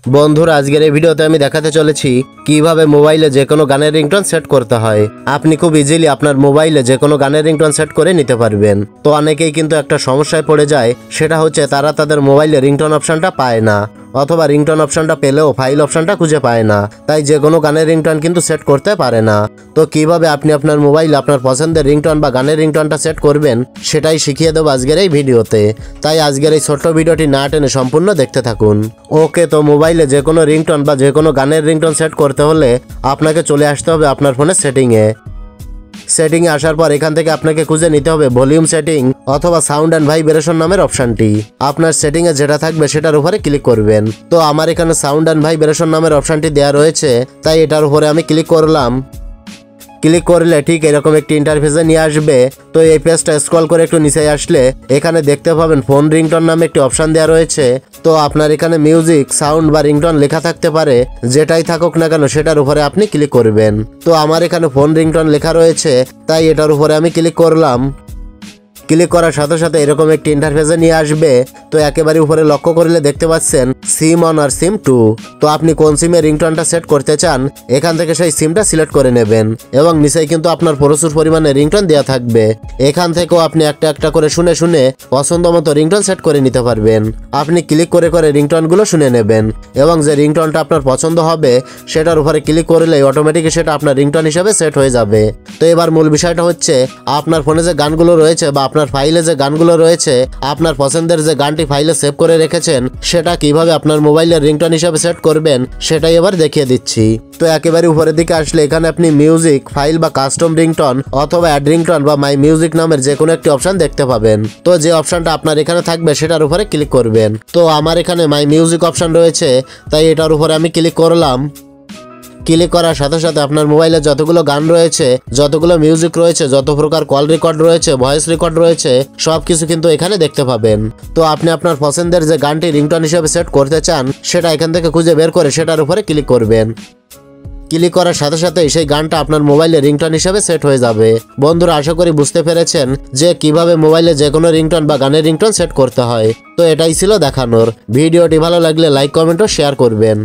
বন্ধুরা আজকের এই ভিডিওতে আমি দেখাতে চলেছি কিভাবে মোবাইলে যে কোনো গানের রিংটোন সেট করতে হয়। আপনি খুব ইজিলি আপনার মোবাইলে যে কোনো গানের রিংটোন সেট করে নিতে পারবেন। তো অনেকেই কিন্তু একটা সমস্যায় পড়ে যায়, সেটা হচ্ছে তারা তাদের মোবাইলে রিংটোন অপশনটা পায় না, অথবা রিংটোন অপশনটা পেলেও ফাইল অপশনটা খুঁজে পায় না, তাই যে কোনো গানের রিংটোন কিন্তু সেট করতে পারে না। তো কিভাবে আপনি আপনার মোবাইলে আপনার পছন্দের রিংটোন বা গানের রিংটোনটা সেট করবেন সেটাই শিখিয়ে দেবো আজকের এই ভিডিওতে। তাই আজকের এই ছোট্ট ভিডিওটি না টেনে সম্পূর্ণ দেখতে থাকুন। ওকে, তো মোবাইলে যে কোনো রিংটোন বা যে কোনো গানের রিংটোন সেট করতে হলে আপনাকে চলে আসতে হবে আপনার ফোনের সেটিংয়ে আসার পর এখান থেকে আপনাকে খুঁজে নিতে হবে ভলিউম সেটিং অথবা সাউন্ড অ্যান্ড ভাইব্রেশন নামের অপশনটি। আপনার সেটিংয়ে যেটা থাকবে সেটার উপরে ক্লিক করবেন। তো আমার এখানে সাউন্ড অ্যান্ড ভাইব্রেশন নামের অপশনটি দেওয়া রয়েছে, তাই এটার উপরে আমি ক্লিক করলাম। ক্লিক করলে ঠিক এরকম একটি ইন্টারফেসে নিয়ে আসবে। তো এই পেজটা স্ক্রল করে একটু নিচে আসলে এখানে দেখতে পাবেন ফোন রিংটোন নামে একটি অপশন দেওয়া রয়েছে। তো আপনার এখানে মিউজিক, সাউন্ড বা রিংটোন লেখা থাকতে পারে, যেটাই থাকুক না কেন সেটার উপরে আপনি ক্লিক করবেন। তো আমার এখানে ফোন রিংটোন লেখা রয়েছে, তাই এটার উপরে আমি ক্লিক করলাম। ক্লিক করার সাথে সাথে এরকম একটি ইন্টারফেসে নিয়ে আসবে। তো একেবারে উপরে লক্ষ্য করলে দেখতে পাচ্ছেন সিম অন আর সিম টু। তো আপনি কোন সিমে রিংটোনটা সেট করতে চান এখান থেকে সেই সিমটা সিলেক্ট করে নেবেন, এবং নিচেই কিন্তু আপনার প্রচুর পরিমাণে রিংটোন দেওয়া থাকবে। এখান থেকেও আপনি একটা একটা করে শুনে শুনে পছন্দ মতো রিংটোন সেট করে নিতে পারবেন। আপনি ক্লিক করে করে রিংটোনগুলো শুনে নেবেন, এবং যে রিংটোনটা আপনার পছন্দ হবে সেটার উপরে ক্লিক করলে অটোমেটিক সেটা আপনার রিংটোন হিসেবে সেট হয়ে যাবে। তো এবার মূল বিষয়টা হচ্ছে আপনার ফোনে যে গানগুলো রয়েছে বা আপনার ফাইলে যে গানগুলো রয়েছে, আপনার পছন্দের যে গানটি ফাইলে সেভ করে রেখেছেন সেটা কিভাবে আপনার মোবাইলের রিংটোন হিসেবে সেট করবেন সেটাই এবার দেখিয়ে দিচ্ছি। তো একেবারে উপরের দিকে আসলে এখানে আপনি মিউজিক, ফাইল বা কাস্টম রিংটোন অথবা অ্যাড রিংটোন বা মাই মিউজিক নামের যে কোনো একটি অপশন দেখতে পাবেন। তো যে অপশনটা আপনার এখানে থাকবে সেটার উপরে ক্লিক করবেন। তো আমার এখানে মাই মিউজিক অপশন রয়েছে, তাই এটার উপরে আমি ক্লিক করলাম। ক্লিক করার সাথে সাথে আপনার মোবাইলে যতগুলো গান রয়েছে, যতগুলো মিউজিক রয়েছে, যত প্রকার কল রেকর্ড রয়েছে, ভয়েস রেকর্ড রয়েছে, সবকিছু কিন্তু এখানে দেখতে পাবেন। তো আপনি আপনার পছন্দের যে গানটি রিংটোন হিসেবে সেট করতে চান সেটা এখান থেকে খুঁজে বের করে সেটার উপরে ক্লিক করবেন। ক্লিক করার সাথে সাথে সেই গানটা আপনার মোবাইলে রিংটোন হিসেবে সেট হয়ে যাবে। বন্ধুরা আশা করি বুঝতে পেরেছেন যে কিভাবে মোবাইলে যে কোনো রিংটোন বা গানের রিংটোন সেট করতে হয়। তো এটাই ছিল দেখানোর। ভিডিওটি ভালো লাগলে লাইক, কমেন্ট ও শেয়ার করবেন।